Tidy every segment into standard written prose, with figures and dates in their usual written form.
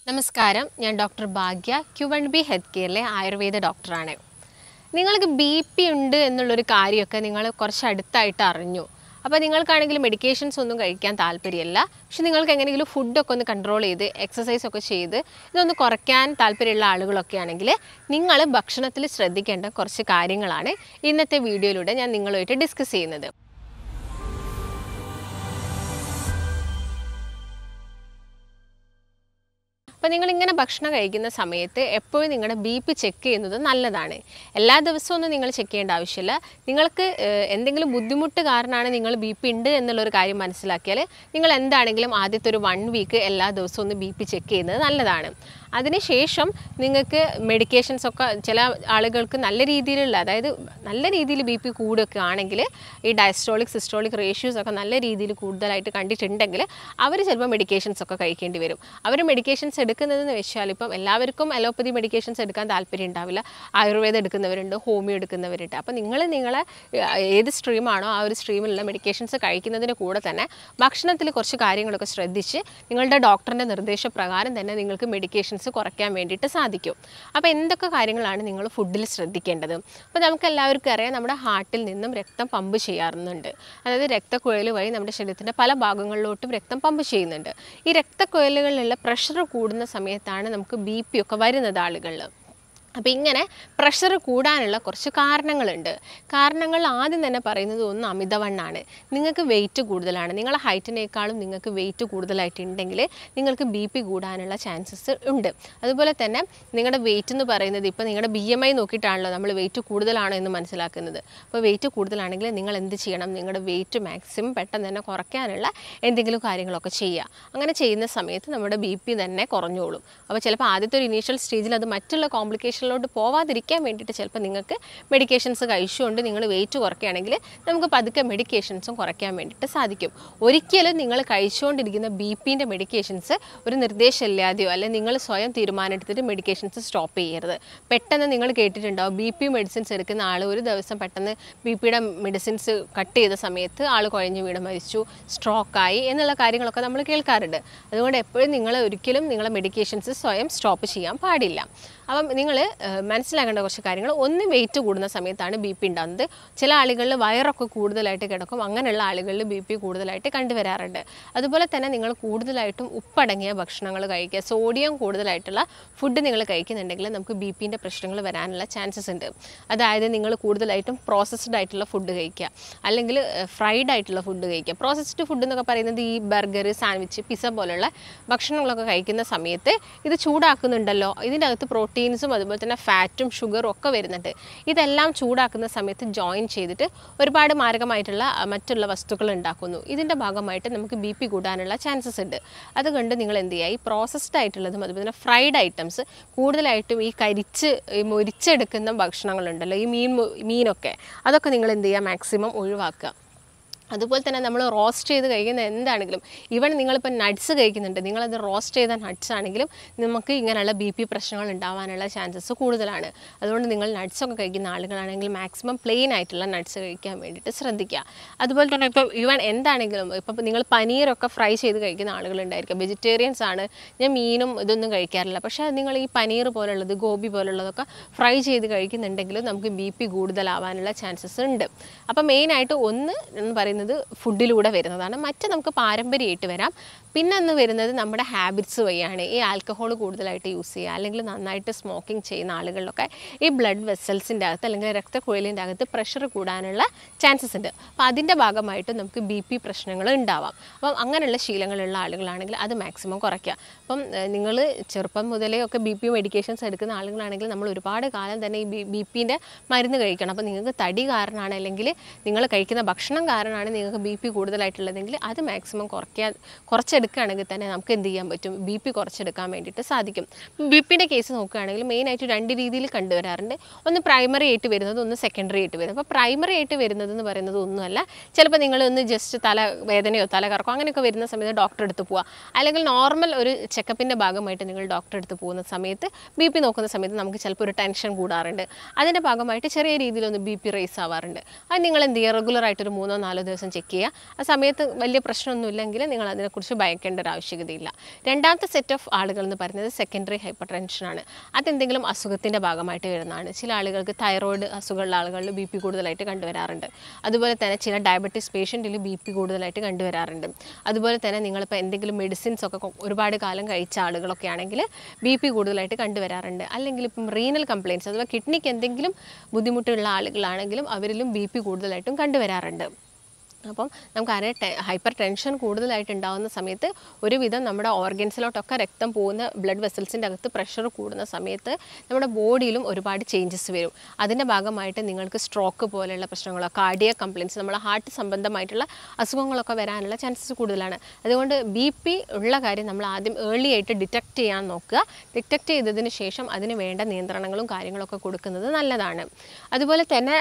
നമസ്കാരം, ഞാൻ ഡോക്ടർ ഭാഗ്യ Q1B health കെയറിലെ Ayurveda ഡോക്ടറാണ്. നിങ്ങൾക്ക് BP ഉണ്ട് എന്നുള്ളൊരു കാര്യമൊക്കെ നിങ്ങൾ കുറച്ച് അടുത്തായിട്ട് അറിഞ്ഞു. അപ്പോൾ നിങ്ങൾക്കാണെങ്കിൽ മെഡിക്കേഷൻസ് ഒന്നും കഴിക്കാൻ താല്പര്യമില്ല. പക്ഷെ നിങ്ങൾക്ക് എങ്ങനെയെങ്കിലും ഫുഡൊക്കെ ഒന്ന് കൺട്രോൾ ചെയ്ത് എക്സസൈസ് ഒക്കെ ചെയ്ത് ഇതൊന്ന് കുറയ്ക്കാൻ താല്പര്യമുള്ള ആളുകളൊക്കെ ആണെങ്കിൽ നിങ്ങൾ ഭക്ഷണത്തിൽ ശ്രദ്ധിക്കേണ്ട കുറച്ച് കാര്യങ്ങളാണ് ഇന്നത്തെ വീഡിയോയിലൂടെ ഞാൻ നിങ്ങളുമായിട്ട് ഡിസ്കസ് ചെയ്യുന്നത്. അപ്പോൾ നിങ്ങളിങ്ങനെ ഭക്ഷണം കഴിക്കുന്ന സമയത്ത് എപ്പോഴും നിങ്ങളുടെ BP ചെക്ക് ചെയ്യുന്നത് നല്ലതാണ്. എല്ലാ ദിവസവും ഒന്നും നിങ്ങൾ ചെക്ക് ചെയ്യേണ്ട ആവശ്യമില്ല. നിങ്ങൾക്ക് എന്തെങ്കിലും ബുദ്ധിമുട്ട് കാരണമാണ് നിങ്ങൾ BP ഉണ്ട് എന്നുള്ളൊരു കാര്യം മനസ്സിലാക്കിയാൽ നിങ്ങൾ എന്താണെങ്കിലും ആദ്യത്തെ ഒരു 1 വീക്ക് എല്ലാ ദിവസവും ഒന്ന് BP ചെക്ക് ചെയ്യുന്നത് നല്ലതാണ്. അതിനുശേഷം നിങ്ങൾക്ക് മെഡിക്കേഷൻസ് ഒക്കെ ചില ആളുകൾക്ക് നല്ല രീതിയിലുള്ള, അതായത് നല്ല രീതിയിൽ BP കൂടുകയൊക്കെ ആണെങ്കിൽ ഈ ഡയസ്റ്റോളിക് സിസ്റ്റോളിക് റേഷ്യോസ് ഒക്കെ നല്ല രീതിയിൽ കൂടുതലായിട്ട് കണ്ടിട്ടുണ്ടെങ്കിൽ അവർ ചിലപ്പോൾ മെഡിക്കേഷൻസ് ഒക്കെ കഴിക്കേണ്ടി വരും. അവർ മെഡിക്കേഷൻസ് എടുക്കുന്നതെന്ന് വെച്ചാൽ ഇപ്പം എല്ലാവർക്കും അലോപ്പതി മെഡിക്കേഷൻസ് എടുക്കാൻ താല്പര്യം ഉണ്ടാവില്ല. ആയുർവേദം എടുക്കുന്നവരുണ്ട്, ഹോമിയോ എടുക്കുന്നവരുണ്ട്. അപ്പോൾ നിങ്ങളെ ഏത് സ്ട്രീമാണോ ആ ഒരു സ്ട്രീമിലുള്ള മെഡിക്കേഷൻസ് കഴിക്കുന്നതിന് കൂടെ തന്നെ ഭക്ഷണത്തിൽ കുറച്ച് കാര്യങ്ങളൊക്കെ ശ്രദ്ധിച്ച് നിങ്ങളുടെ ഡോക്ടറിൻ്റെ നിർദ്ദേശപ്രകാരം തന്നെ നിങ്ങൾക്ക് മെഡിക്കേഷൻസ് കുറയ്ക്കാൻ വേണ്ടിയിട്ട് സാധിക്കും. അപ്പോൾ എന്തൊക്കെ കാര്യങ്ങളാണ് നിങ്ങൾ ഫുഡിൽ ശ്രദ്ധിക്കേണ്ടത്? അപ്പോൾ നമുക്ക് എല്ലാവർക്കും അറിയാം, നമ്മുടെ ഹാർട്ടിൽ നിന്നും രക്തം പമ്പ് ചെയ്യാറുണ്ട്. അതായത് രക്തക്കുഴൽ വഴി നമ്മുടെ ശരീരത്തിൻ്റെ പല ഭാഗങ്ങളിലോട്ടും രക്തം പമ്പ് ചെയ്യുന്നുണ്ട്. ഈ രക്തക്കുഴലുകളിലുള്ള പ്രഷർ കൂടുന്ന സമയത്താണ് നമുക്ക് BP ഒക്കെ വരുന്നത് ആളുകളിൽ. അപ്പോൾ ഇങ്ങനെ പ്രഷർ കൂടാനുള്ള കുറച്ച് കാരണങ്ങളുണ്ട്. കാരണങ്ങൾ ആദ്യം തന്നെ പറയുന്നത് ഒന്ന് അമിതവണ്ണമാണ്. നിങ്ങൾക്ക് വെയിറ്റ് കൂടുതലാണ്, നിങ്ങളെ ഹൈറ്റിനേക്കാളും നിങ്ങൾക്ക് വെയിറ്റ് കൂടുതലായിട്ടുണ്ടെങ്കിൽ നിങ്ങൾക്ക് BP കൂടാനുള്ള ചാൻസസ് ഉണ്ട്. അതുപോലെ തന്നെ നിങ്ങളുടെ വെയിറ്റ് എന്ന് പറയുന്നത് ഇപ്പോൾ നിങ്ങളുടെ BMI നോക്കിയിട്ടാണല്ലോ നമ്മൾ വെയിറ്റ് കൂടുതലാണോ എന്ന് മനസ്സിലാക്കുന്നത്. അപ്പോൾ വെയിറ്റ് കൂടുതലാണെങ്കിൽ നിങ്ങൾ എന്ത് ചെയ്യണം? നിങ്ങളുടെ വെയിറ്റ് മാക്സിമം പെട്ടെന്ന് തന്നെ കുറയ്ക്കാനുള്ള എന്തെങ്കിലും കാര്യങ്ങളൊക്കെ ചെയ്യുക. അങ്ങനെ ചെയ്യുന്ന സമയത്ത് നമ്മുടെ BP തന്നെ കുറഞ്ഞോളും. അപ്പോൾ ചിലപ്പോൾ ആദ്യത്തെ ഒരു ഇനീഷ്യൽ സ്റ്റേജിൽ അത് മറ്റുള്ള കോംപ്ലിക്കേഷനിലോട്ട് പോവാതിരിക്കാൻ വേണ്ടിയിട്ട് ചിലപ്പോൾ നിങ്ങൾക്ക് മെഡിക്കേഷൻസ് കഴിച്ചുകൊണ്ട് നിങ്ങൾ വെയിറ്റ് കുറയ്ക്കുകയാണെങ്കിൽ നമുക്ക് പതുക്കെ മെഡിക്കേഷൻസും കുറയ്ക്കാൻ വേണ്ടിയിട്ട് സാധിക്കും. ഒരിക്കലും നിങ്ങൾ കഴിച്ചുകൊണ്ടിരിക്കുന്ന BPൻ്റെ മെഡിക്കേഷൻസ് ഒരു നിർദ്ദേശമില്ലാതെയോ അല്ലെങ്കിൽ നിങ്ങൾ സ്വയം തീരുമാനം എടുത്തിട്ട് മെഡിക്കേഷൻസ് സ്റ്റോപ്പ് ചെയ്യരുത്. പെട്ടെന്ന് നിങ്ങൾ കേട്ടിട്ടുണ്ടാവും BP മെഡിസിൻസ് എടുക്കുന്ന ആൾ ഒരു ദിവസം പെട്ടെന്ന് BPയുടെ മെഡിസിൻസ് കട്ട് ചെയ്ത സമയത്ത് ആൾ കുഴഞ്ഞു വീണ് മരിച്ചു, സ്ട്രോക്കായി എന്നുള്ള കാര്യങ്ങളൊക്കെ നമ്മൾ കേൾക്കാറുണ്ട്. അതുകൊണ്ട് എപ്പോഴും നിങ്ങൾ ഒരിക്കലും നിങ്ങളെ മെഡിക്കേഷൻസ് സ്വയം സ്റ്റോപ്പ് ചെയ്യാൻ പാടില്ല. അപ്പം നിങ്ങൾ മനസ്സിലാക്കേണ്ട കുറച്ച് കാര്യങ്ങൾ, ഒന്ന് വെയിറ്റ് കൂടുന്ന സമയത്താണ് BP ഉണ്ടാകുന്നത്. ചില ആളുകളിൽ വയറൊക്കെ കൂടുതലായിട്ട് കിടക്കും, അങ്ങനെയുള്ള ആളുകളിൽ BP കൂടുതലായിട്ട് കണ്ടുവരാറുണ്ട്. അതുപോലെ തന്നെ നിങ്ങൾ കൂടുതലായിട്ടും ഉപ്പടങ്ങിയ ഭക്ഷണങ്ങൾ കഴിക്കുക, സോഡിയം കൂടുതലായിട്ടുള്ള ഫുഡ് നിങ്ങൾ കഴിക്കുന്നുണ്ടെങ്കിൽ നമുക്ക് BPൻ്റെ പ്രശ്നങ്ങൾ വരാനുള്ള ചാൻസസ് ഉണ്ട്. അതായത് നിങ്ങൾ കൂടുതലായിട്ടും പ്രോസസ്ഡ് ആയിട്ടുള്ള ഫുഡ് കഴിക്കുക, അല്ലെങ്കിൽ ഫ്രൈഡ് ആയിട്ടുള്ള ഫുഡ് കഴിക്കുക. പ്രോസസ്ഡ് ഫുഡ് എന്നൊക്കെ പറയുന്നത് ഈ ബർഗർ, സാൻഡ്വിച്ച്, പിസ്സ പോലുള്ള ഭക്ഷണങ്ങളൊക്കെ കഴിക്കുന്ന സമയത്ത് ഇത് ചൂടാക്കുന്നുണ്ടല്ലോ, ഇതിൻ്റെ അകത്ത് പ്രോട്ടീൻസും അതുപോലെ തന്നെ ഫാറ്റും ഷുഗറും ഒക്കെ വരുന്നുണ്ട്. ഇതെല്ലാം ചൂടാക്കുന്ന സമയത്ത് ജോയിൻ ചെയ്തിട്ട് ഒരുപാട് മാരകമായിട്ടുള്ള മറ്റുള്ള വസ്തുക്കൾ ഉണ്ടാക്കുന്നു. ഇതിൻ്റെ ഭാഗമായിട്ട് നമുക്ക് BP കൂടാനുള്ള ചാൻസസ് ഉണ്ട്. അതുകൊണ്ട് നിങ്ങൾ എന്ത് ചെയ്യുക? ഈ പ്രോസസ്ഡ് ആയിട്ടുള്ളതും അതുപോലെ തന്നെ ഫ്രൈഡ് ഐറ്റംസ് കൂടുതലായിട്ടും ഈ മൊരിച്ചെടുക്കുന്ന ഭക്ഷണങ്ങളുണ്ടല്ലോ, ഈ മീനൊക്കെ അതൊക്കെ നിങ്ങൾ എന്ത് ചെയ്യുക? മാക്സിമം ഒഴിവാക്കുക. അതുപോലെ തന്നെ നമ്മൾ റോസ്റ്റ് ചെയ്ത് കഴിക്കുന്ന എന്താണെങ്കിലും, ഈവൻ നിങ്ങളിപ്പോൾ നട്ട്സ് കഴിക്കുന്നുണ്ട്, നിങ്ങളത് റോസ്റ്റ് ചെയ്ത നട്ട്സ് ആണെങ്കിലും നമുക്ക് ഇങ്ങനെയുള്ള BP പ്രശ്നങ്ങൾ ഉണ്ടാവാനുള്ള ചാൻസസ് കൂടുതലാണ്. അതുകൊണ്ട് നിങ്ങൾ നട്ട്സൊക്കെ കഴിക്കുന്ന ആളുകളാണെങ്കിൽ മാക്സിമം പ്ലെയിൻ ആയിട്ടുള്ള നട്ട്സ് കഴിക്കാൻ വേണ്ടിയിട്ട് ശ്രദ്ധിക്കുക. അതുപോലെ തന്നെ ഇപ്പോൾ ഈവൻ എന്താണെങ്കിലും, ഇപ്പോൾ നിങ്ങൾ പനീറൊക്കെ ഫ്രൈ ചെയ്ത് കഴിക്കുന്ന ആളുകളുണ്ടായിരിക്കും. വെജിറ്റേറിയൻസ് ആണ്, ഞാൻ മീനും ഇതൊന്നും കഴിക്കാറില്ല, പക്ഷേ നിങ്ങൾ ഈ പനീർ പോലുള്ളത്, ഗോബി പോലുള്ളതൊക്കെ ഫ്രൈ ചെയ്ത് കഴിക്കുന്നുണ്ടെങ്കിൽ നമുക്ക് BP കൂടുതലാവാനുള്ള ചാൻസസ് ഉണ്ട്. അപ്പോൾ മെയിനായിട്ട് ഒന്ന് എന്ന് പറയുന്നത് ഫുഡിലൂടെ വരുന്നതാണ്. മറ്റ് നമുക്ക് പാരമ്പര്യമായിട്ട് വരാം. പിന്നെ ഒന്ന് വരുന്നത് നമ്മുടെ ഹാബിറ്റ്സ് വഴിയാണ്. ഈ ആൽക്കഹോൾ കൂടുതലായിട്ട് യൂസ് ചെയ്യുക, അല്ലെങ്കിൽ നന്നായിട്ട് സ്മോക്കിംഗ് ചെയ്യുന്ന ആളുകളിലൊക്കെ ഈ ബ്ലഡ് വെസൽസിൻ്റെ അകത്ത് അല്ലെങ്കിൽ രക്തക്കുഴലിൻ്റെ അകത്ത് പ്രഷർ കൂടാനുള്ള ചാൻസസ് ഉണ്ട്. അപ്പോൾ അതിൻ്റെ ഭാഗമായിട്ട് നമുക്ക് BP പ്രശ്നങ്ങൾ ഉണ്ടാവാം. അപ്പം അങ്ങനെയുള്ള ശീലങ്ങളുള്ള ആളുകളാണെങ്കിൽ അത് മാക്സിമം കുറയ്ക്കുക. അപ്പം നിങ്ങൾ ചെറുപ്പം മുതലേ ഒക്കെ BP മെഡിക്കേഷൻസ് എടുക്കുന്ന ആളുകളാണെങ്കിൽ നമ്മൾ ഒരുപാട് കാലം തന്നെ ഈ BPൻ്റെ മരുന്ന് കഴിക്കണം. അപ്പോൾ നിങ്ങൾക്ക് തടി കാരണമാണ് അല്ലെങ്കിൽ നിങ്ങൾ കഴിക്കുന്ന ഭക്ഷണം കാരണമാണ് നിങ്ങൾക്ക് BP കൂടുതലായിട്ടുള്ളതെങ്കിൽ അത് മാക്സിമം കുറച്ചെടുക്കുകയാണെങ്കിൽ തന്നെ നമുക്ക് എന്ത് ചെയ്യാൻ പറ്റും? BP കുറച്ചെടുക്കാൻ വേണ്ടിയിട്ട് സാധിക്കും. BPൻ്റെ കേസ് നോക്കുകയാണെങ്കിൽ മെയിനായിട്ട് 2 രീതിയിൽ കണ്ടുവരാറുണ്ട്. ഒന്ന് പ്രൈമറി ആയിട്ട് വരുന്നത്, ഒന്ന് സെക്കൻഡറി ആയിട്ട് വരുന്നത്. അപ്പോൾ പ്രൈമറി ആയിട്ട് വരുന്നതെന്ന് പറയുന്നത് ഒന്നുമല്ല, ചിലപ്പോൾ നിങ്ങളൊന്ന് ജസ്റ്റ് തലവേദനയോ തലകറക്കോ അങ്ങനെയൊക്കെ വരുന്ന സമയത്ത് ഡോക്ടറെ അടുത്ത് പോവുക, അല്ലെങ്കിൽ നോർമൽ ഒരു ചെക്കപ്പിൻ്റെ ഭാഗമായിട്ട് നിങ്ങൾ ഡോക്ടറെ അടുത്ത് പോകുന്ന സമയത്ത് BP നോക്കുന്ന സമയത്ത് നമുക്ക് ചിലപ്പോൾ ഒരു ടെൻഷൻ കൂടാറുണ്ട്. അതിൻ്റെ ഭാഗമായിട്ട് ചെറിയ രീതിയിലൊന്ന് BP റേസ് ആവാറുണ്ട്. അത് നിങ്ങൾ എന്ത് ചെയ്യുക? റെഗുലറായിട്ടൊരു 3-4 ദിവസം ചെക്ക് ചെയ്യുക. ആ സമയത്ത് വലിയ പ്രശ്നമൊന്നുമില്ലെങ്കിൽ നിങ്ങൾ അതിനെക്കുറിച്ച് ഭയക്കേണ്ട ഒരു ആവശ്യകതയില്ല. രണ്ടാമത്തെ സെറ്റ് ഓഫ് ആളുകൾ എന്ന് പറയുന്നത് സെക്കൻഡറി ഹൈപ്പർ ടെൻഷനാണ്. അതെന്തെങ്കിലും അസുഖത്തിൻ്റെ ഭാഗമായിട്ട് വരുന്നതാണ്. ചില ആളുകൾക്ക് തൈറോയ്ഡ് അസുഖമുള്ള ആളുകളിൽ ബി പി കൂടുതലായിട്ട് കണ്ടുവരാറുണ്ട്. അതുപോലെ തന്നെ ചില ഡയബറ്റീസ് പേഷ്യൻറ്റിൽ ബി പി കൂടുതലായിട്ട് കണ്ടുവരാറുണ്ട്. അതുപോലെ തന്നെ നിങ്ങളിപ്പോൾ എന്തെങ്കിലും മെഡിസിൻസ് ഒക്കെ ഒരുപാട് കാലം കഴിച്ച ആളുകളൊക്കെ ആണെങ്കിൽ ബി പി കൂടുതലായിട്ട് കണ്ടുവരാറുണ്ട്. അല്ലെങ്കിൽ ഇപ്പം റീനൽ കംപ്ലയിൻറ്റ്സ് അഥവാ കിഡ്നിക്ക് എന്തെങ്കിലും ബുദ്ധിമുട്ടുള്ള ആളുകളാണെങ്കിലും അവരിലും ബി പി കൂടുതലായിട്ടും കണ്ടുവരാറുണ്ട്. അപ്പം നമുക്കറിയാം ഹൈപ്പർ ടെൻഷൻ കൂടുതലായിട്ട് ഉണ്ടാകുന്ന സമയത്ത് ഒരുവിധം നമ്മുടെ ഓർഗൻസിലോട്ടൊക്കെ രക്തം പോകുന്ന ബ്ലഡ് വെസൽസിൻ്റെ അകത്ത് പ്രഷർ കൂടുന്ന സമയത്ത് നമ്മുടെ ബോഡിയിലും ഒരുപാട് ചേഞ്ചസ് വരും. അതിൻ്റെ ഭാഗമായിട്ട് നിങ്ങൾക്ക് സ്ട്രോക്ക് പോലെയുള്ള പ്രശ്നങ്ങളോ കാർഡിയക് കംപ്ലയിൻറ്റ്സ് നമ്മളെ ഹാർട്ട് സംബന്ധമായിട്ടുള്ള അസുഖങ്ങളൊക്കെ വരാനുള്ള ചാൻസസ് കൂടുതലാണ്. അതുകൊണ്ട് ബി പി ഉള്ള കാര്യം നമ്മൾ ആദ്യം ഏർലി ആയിട്ട് ഡിറ്റക്റ്റ് ചെയ്യാൻ നോക്കുക. ഡിറ്റക്റ്റ് ചെയ്തതിന് ശേഷം അതിന് വേണ്ട നിയന്ത്രണങ്ങളും കാര്യങ്ങളൊക്കെ കൊടുക്കുന്നത് നല്ലതാണ്. അതുപോലെ തന്നെ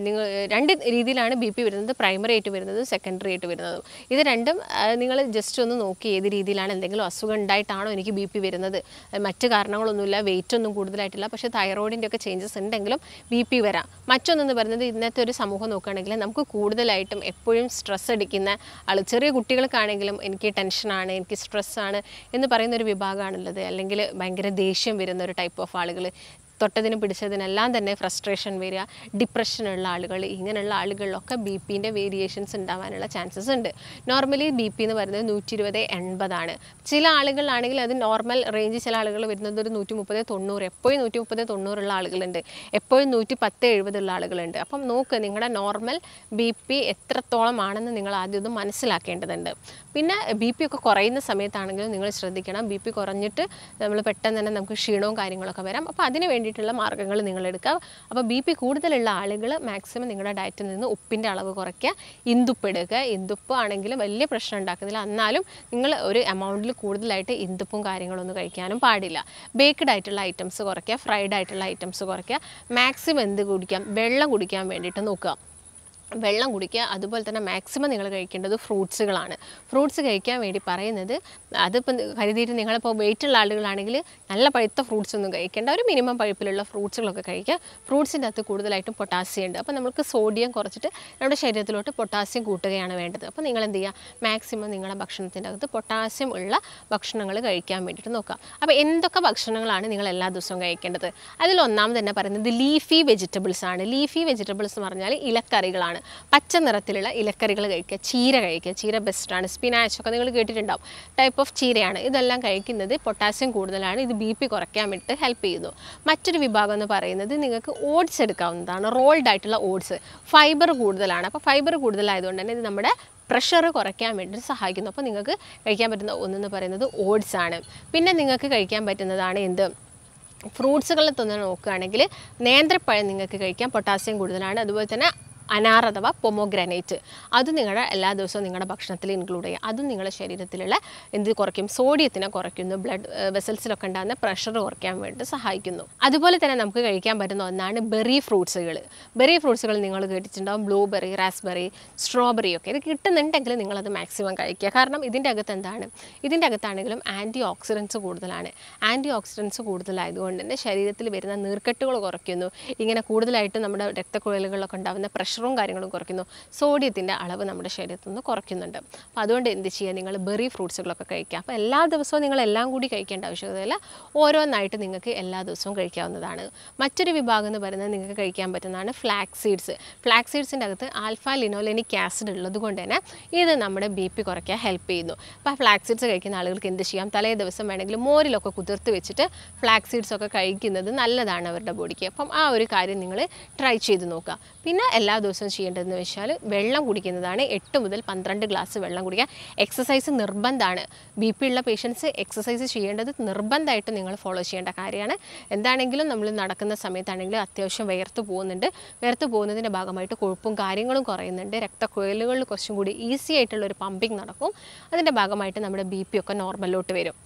നിങ്ങൾ രണ്ട് രീതിയിലാണ് ബി പി വരുന്നത്. പ്രൈമറി ആയിട്ട് വരുന്നത്, സെക്കൻഡറി ആയിട്ട് വരുന്നതും. ഇത് രണ്ടും നിങ്ങൾ ജസ്റ്റ് ഒന്ന് നോക്കി ഏത് രീതിയിലാണ്, എന്തെങ്കിലും അസുഖം ഉണ്ടായിട്ടാണോ എനിക്ക് ബി പി വരുന്നത്, മറ്റ് കാരണങ്ങളൊന്നുമില്ല, വെയിറ്റ് ഒന്നും കൂടുതലായിട്ടില്ല, പക്ഷേ തൈറോയിഡിൻ്റെ ഒക്കെ ചേഞ്ചസ് ഉണ്ടെങ്കിലും ബി പി വരാം. മറ്റൊന്നെന്ന് പറയുന്നത് ഇന്നത്തെ ഒരു സമൂഹം നോക്കുകയാണെങ്കിൽ നമുക്ക് കൂടുതലായിട്ടും എപ്പോഴും സ്ട്രെസ് അടിക്കുന്ന ആൾ, ചെറിയ കുട്ടികൾക്കാണെങ്കിലും എനിക്ക് ടെൻഷനാണ്, എനിക്ക് സ്ട്രെസ്സാണ് എന്ന് പറയുന്നൊരു വിഭാഗമാണുള്ളത്. അല്ലെങ്കിൽ ഭയങ്കര ദേഷ്യം വരുന്ന ഒരു ടൈപ്പ് ഓഫ് ആളുകൾ, തൊട്ടതിനും പിടിച്ചതിനെല്ലാം തന്നെ ഫ്രസ്ട്രേഷൻ വരിക, ഡിപ്രഷനുള്ള ആളുകൾ, ഇങ്ങനെയുള്ള ആളുകളിലൊക്കെ ബി പിൻ്റെ വേരിയേഷൻസ് ഉണ്ടാവാനുള്ള ചാൻസസ് ഉണ്ട്. നോർമലി ബി പി എന്ന് പറയുന്നത് 120/80 ചില ആളുകളാണെങ്കിൽ അത് നോർമൽ റേഞ്ച്, ചില ആളുകൾ വരുന്നത് ഒരു 130/90, എപ്പോഴും 130/90 ഉള്ള ആളുകളുണ്ട്, എപ്പോഴും 110/70 ഉള്ള ആളുകളുണ്ട്. അപ്പം നോക്ക് നിങ്ങളുടെ നോർമൽ ബി പി എത്രത്തോളം ആണെന്ന് നിങ്ങൾ ആദ്യം ഒന്ന് മനസ്സിലാക്കേണ്ടതുണ്ട്. പിന്നെ ബി പി ഒക്കെ കുറയുന്ന സമയത്താണെങ്കിലും നിങ്ങൾ ശ്രദ്ധിക്കണം. ബി പി കുറഞ്ഞിട്ട് നമ്മൾ പെട്ടെന്ന് തന്നെ നമുക്ക് ക്ഷീണവും കാര്യങ്ങളൊക്കെ വരാം. അപ്പോൾ അതിന് വേണ്ടിയിട്ടുള്ള മാർഗ്ഗങ്ങൾ നിങ്ങൾ എടുക്കുക. അപ്പോൾ ബി പി കൂടുതലുള്ള ആളുകൾ മാക്സിമം നിങ്ങളുടെ ഡയറ്റിൽ നിന്ന് ഉപ്പിൻ്റെ അളവ് കുറയ്ക്കുക, ഇന്ദുപ്പ് എടുക്കുക. ഇന്ദുപ്പ് ആണെങ്കിൽ വലിയ പ്രശ്നം ഉണ്ടാക്കുന്നില്ല, എന്നാലും നിങ്ങൾ ഒരു എമൗണ്ടിൽ കൂടുതലായിട്ട് ഇന്ദുപ്പും കാര്യങ്ങളൊന്നും കഴിക്കാനും പാടില്ല. ബേക്ക്ഡ് ആയിട്ടുള്ള ഐറ്റംസ് കുറയ്ക്കുക, ഫ്രൈഡ് ആയിട്ടുള്ള ഐറ്റംസ് കുറയ്ക്കുക. മാക്സിമം എന്ത് കുടിക്കാം, വെള്ളം കുടിക്കാൻ വേണ്ടിയിട്ട് നോക്കുക. വെള്ളം കുടിക്കുക. അതുപോലെ തന്നെ മാക്സിമം നിങ്ങൾ കഴിക്കേണ്ടത് ഫ്രൂട്ട്സുകളാണ്. ഫ്രൂട്ട്സ് കഴിക്കാൻ വേണ്ടി പറയുന്നത് അതിപ്പം കരുതിയിട്ട് നിങ്ങളിപ്പോൾ വെയിറ്റുള്ള ആളുകളാണെങ്കിൽ നല്ല പഴുത്ത ഫ്രൂട്ട്സ് ഒന്നും കഴിക്കേണ്ട, ഒരു മിനിമം പഴുപ്പിലുള്ള ഫ്രൂട്ട്സുകളൊക്കെ കഴിക്കുക. ഫ്രൂട്ട്സിൻ്റെ അകത്ത് കൂടുതലായിട്ടും പൊട്ടാസ്യം ഉണ്ട്. അപ്പോൾ നമുക്ക് സോഡിയം കുറച്ചിട്ട് നമ്മുടെ ശരീരത്തിലോട്ട് പൊട്ടാസ്യം കൂട്ടുകയാണ് വേണ്ടത്. അപ്പോൾ നിങ്ങൾ എന്ത് ചെയ്യുക, മാക്സിമം നിങ്ങളുടെ ഭക്ഷണത്തിൻ്റെ അകത്ത് പൊട്ടാസ്യം ഉള്ള ഭക്ഷണങ്ങൾ കഴിക്കാൻ വേണ്ടിയിട്ട് നോക്കുക. അപ്പോൾ എന്തൊക്കെ ഭക്ഷണങ്ങളാണ് നിങ്ങൾ എല്ലാ ദിവസവും കഴിക്കേണ്ടത്? അതിലൊന്നാമത് തന്നെ പറയുന്നത് ലീഫി വെജിറ്റബിൾസ് ആണ്. ലീഫി വെജിറ്റബിൾസ് എന്ന് പറഞ്ഞാൽ ഇലക്കറികളാണ്. പച്ച നിറത്തിലുള്ള ഇലക്കറികൾ കഴിക്കുക. ചീര കഴിക്കുക, ചീര ബെസ്റ്റാണ്. സ്പിനാച്ച് ഒക്കെ നിങ്ങൾ കേട്ടിട്ടുണ്ടാവും, ടൈപ്പ് ഓഫ് ചീരയാണ്. ഇതെല്ലാം കഴിക്കുന്നത് പൊട്ടാസ്യം കൂടുതലാണ്, ഇത് ബി പി കുറയ്ക്കാൻ വേണ്ടിയിട്ട് ഹെൽപ്പ് ചെയ്യുന്നു. മറ്റൊരു വിഭാഗം എന്ന് പറയുന്നത് നിങ്ങൾക്ക് ഓട്സ് എടുക്കാവുന്നതാണ്. റോൾഡ് ആയിട്ടുള്ള ഓട്സ്, ഫൈബർ കൂടുതലാണ്. അപ്പോൾ ഫൈബർ കൂടുതലായതുകൊണ്ട് തന്നെ ഇത് നമ്മുടെ പ്രഷർ കുറയ്ക്കാൻ വേണ്ടിയിട്ട് സഹായിക്കുന്നു. അപ്പോൾ നിങ്ങൾക്ക് കഴിക്കാൻ പറ്റുന്ന ഒന്നെന്ന് പറയുന്നത് ഓട്സ് ആണ്. പിന്നെ നിങ്ങൾക്ക് കഴിക്കാൻ പറ്റുന്നതാണ് എന്ത്, ഫ്രൂട്ട്സുകളിൽ തന്നെ നോക്കുകയാണെങ്കിൽ നേന്ത്രപ്പഴം നിങ്ങൾക്ക് കഴിക്കാം, പൊട്ടാസ്യം കൂടുതലാണ്. അതുപോലെ തന്നെ അനാർ അഥവാ പൊമോഗ്രാനൈറ്റ്, അത് നിങ്ങളുടെ എല്ലാ ദിവസവും നിങ്ങളുടെ ഭക്ഷണത്തിൽ ഇൻക്ലൂഡ് ചെയ്യുക. അതും നിങ്ങളുടെ ശരീരത്തിലുള്ള എന്ത് കുറയ്ക്കും, സോഡിയത്തിനെ കുറയ്ക്കുന്നു, ബ്ലഡ് വെസൽസിലൊക്കെ ഉണ്ടാകുന്ന പ്രഷർ കുറയ്ക്കാൻ വേണ്ടി സഹായിക്കുന്നു. അതുപോലെ തന്നെ നമുക്ക് കഴിക്കാൻ പറ്റുന്ന ഒന്നാണ് ബെറി ഫ്രൂട്ട്സുകൾ. ബെറി ഫ്രൂട്ട്സുകൾ നിങ്ങൾ കേട്ടിട്ടുണ്ടാകും, ബ്ലൂബെറി, റാസ്ബെറി, സ്ട്രോബെറി ഒക്കെ. ഇത് കിട്ടുന്നുണ്ടെങ്കിൽ നിങ്ങളത് മാക്സിമം കഴിക്കുക. കാരണം ഇതിൻ്റെ അകത്ത് എന്താണ്, ഇതിൻ്റെ അകത്താണെങ്കിലും ആൻറ്റി ഓക്സിഡൻസ് കൂടുതലാണ്. ആൻറ്റി ഓക്സിഡൻസ് കൂടുതലായതുകൊണ്ട് തന്നെ ശരീരത്തിൽ വരുന്ന നീർക്കെട്ടുകൾ കുറയ്ക്കുന്നു. ഇങ്ങനെ കൂടുതലായിട്ട് നമ്മുടെ രക്തക്കുഴലുകളിലൊക്കെ ഉണ്ടാകുന്ന പ്രഷറും കാര്യങ്ങളും കുറയ്ക്കുന്നു. സോഡിയത്തിൻ്റെ അളവ് നമ്മുടെ ശരീരത്തിൽ നിന്ന് കുറയ്ക്കുന്നുണ്ട്. അപ്പോൾ അതുകൊണ്ട് എന്ത് ചെയ്യുക, നിങ്ങൾ ബെറി ഫ്രൂട്ട്സുകളൊക്കെ കഴിക്കുക. അപ്പോൾ എല്ലാ ദിവസവും നിങ്ങൾ എല്ലാം കൂടി കഴിക്കേണ്ട ആവശ്യകതയില്ല, ഓരോന്നായിട്ട് നിങ്ങൾക്ക് എല്ലാ ദിവസവും കഴിക്കാവുന്നതാണ്. മറ്റൊരു വിഭാഗം എന്ന് പറയുന്നത് നിങ്ങൾക്ക് കഴിക്കാൻ പറ്റുന്നതാണ് ഫ്ലാക്സ് സീഡ്സ്. ഫ്ലാക്സ് സീഡ്സിൻ്റെ അകത്ത് ആൽഫ ലിനോലെനിക് ആസിഡ് ഉള്ളത് കൊണ്ട് തന്നെ ഇത് നമ്മുടെ ബി പി കുറയ്ക്കാൻ ഹെൽപ്പ് ചെയ്യുന്നു. അപ്പോൾ ഫ്ലാക്സ് സീഡ്സ് കഴിക്കുന്ന ആളുകൾക്ക് എന്ത് ചെയ്യാം, തലേ ദിവസം വേണമെങ്കിൽ മോരിലൊക്കെ കുതിർത്ത് വെച്ചിട്ട് ഫ്ലാക്സ് സീഡ്സ് ഒക്കെ കഴിക്കുന്നത് നല്ലതാണ് അവരുടെ ബോഡിക്ക്. അപ്പം ആ ഒരു കാര്യം നിങ്ങൾ ട്രൈ ചെയ്ത് നോക്കുക. പിന്നെ എല്ലാ ദിവസവും ചെയ്യേണ്ടതെന്ന് വെച്ചാൽ വെള്ളം കുടിക്കുന്നതാണ്. 8 മുതൽ 12 ഗ്ലാസ് വെള്ളം കുടിക്കുക. എക്സസൈസ് നിർബന്ധമാണ്. ബി പി ഉള്ള പേഷ്യൻസ് എക്സസൈസ് ചെയ്യേണ്ടത് നിർബന്ധമായിട്ട് നിങ്ങൾ ഫോളോ ചെയ്യേണ്ട കാര്യമാണ്. എന്താണെങ്കിലും നമ്മൾ നടക്കുന്ന സമയത്താണെങ്കിലും അത്യാവശ്യം വിയർത്ത് പോകുന്നുണ്ട്. വിയർത്ത് പോകുന്നതിൻ്റെ ഭാഗമായിട്ട് കൊഴുപ്പും കാര്യങ്ങളും കുറയുന്നുണ്ട്. രക്തക്കുഴലുകളിൽ കുറച്ചും കൂടി ഈസി ആയിട്ടുള്ളൊരു പമ്പിങ് നടക്കും. അതിൻ്റെ ഭാഗമായിട്ട് നമ്മുടെ ബി പി ഒക്കെ നോർമലിലോട്ട് വരും.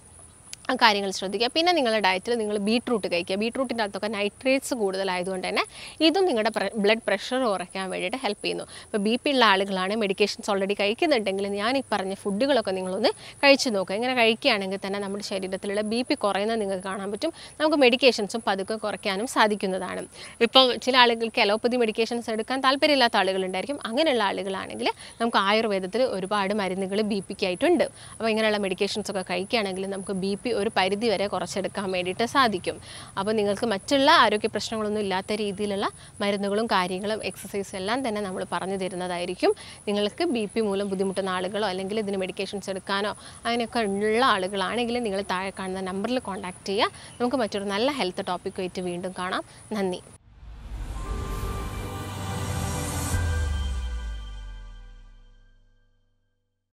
ആ കാര്യങ്ങൾ ശ്രദ്ധിക്കുക. പിന്നെ നിങ്ങളുടെ ഡയറ്റിൽ നിങ്ങൾ ബീട്രൂട്ട് കഴിക്കുക. ബീട്രൂട്ടിൻ്റെ അകത്തൊക്കെ നൈട്രേറ്റ്സ് കൂടുതലായതുകൊണ്ട് തന്നെ ഇതും നിങ്ങളുടെ ബ്ലഡ് പ്രഷർ കുറയ്ക്കാൻ വേണ്ടിയിട്ട് ഹെൽപ്പ് ചെയ്യുന്നു. ഇപ്പോൾ ബി പി ഉള്ള ആളുകളാണ് മെഡിക്കേഷൻസ് ഓൾറെഡി കഴിക്കുന്നുണ്ടെങ്കിൽ ഞാൻ ഈ പറഞ്ഞ ഫുഡുകളൊക്കെ നിങ്ങളൊന്ന് കഴിച്ചു നോക്കുക. ഇങ്ങനെ കഴിക്കുകയാണെങ്കിൽ തന്നെ നമ്മുടെ ശരീരത്തിലുള്ള ബി പി കുറയുന്നത് നിങ്ങൾക്ക് കാണാൻ പറ്റും. നമുക്ക് മെഡിക്കേഷൻസും പതുക്കെ കുറയ്ക്കാനും സാധിക്കുന്നതാണ്. ഇപ്പോൾ ചില ആളുകൾക്ക് അലോപ്പതി മെഡിക്കേഷൻസ് എടുക്കാൻ താല്പര്യമില്ലാത്ത ആളുകളുണ്ടായിരിക്കും. അങ്ങനെയുള്ള ആളുകളാണെങ്കിൽ നമുക്ക് ആയുർവേദത്തിൽ ഒരുപാട് മരുന്നുകൾ ബി പിക്ക് ആയിട്ടുണ്ട്. അപ്പോൾ ഇങ്ങനെയുള്ള മെഡിക്കേഷൻസൊക്കെ കഴിക്കുകയാണെങ്കിൽ നമുക്ക് ബി പി ഒരു പരിധി വരെ കുറച്ചെടുക്കാൻ വേണ്ടിയിട്ട് സാധിക്കും. അപ്പോൾ നിങ്ങൾക്ക് മറ്റുള്ള ആരോഗ്യ പ്രശ്നങ്ങളൊന്നും ഇല്ലാത്ത രീതിയിലുള്ള മരുന്നുകളും കാര്യങ്ങളും എക്സസൈസും എല്ലാം തന്നെ നമ്മൾ പറഞ്ഞു തരുന്നതായിരിക്കും. നിങ്ങൾക്ക് ബി പി മൂലം ബുദ്ധിമുട്ടുന്ന ആളുകളോ അല്ലെങ്കിൽ ഇതിന് മെഡിക്കേഷൻസ് എടുക്കാനോ അങ്ങനെയൊക്കെ ഉള്ള ആളുകളാണെങ്കിൽ നിങ്ങൾ താഴെ കാണുന്ന നമ്പറിൽ കോൺടാക്റ്റ് ചെയ്യുക. നമുക്ക് മറ്റൊരു നല്ല ഹെൽത്ത് ടോപ്പിക്കുമായിട്ട് വീണ്ടും കാണാം. നന്ദി.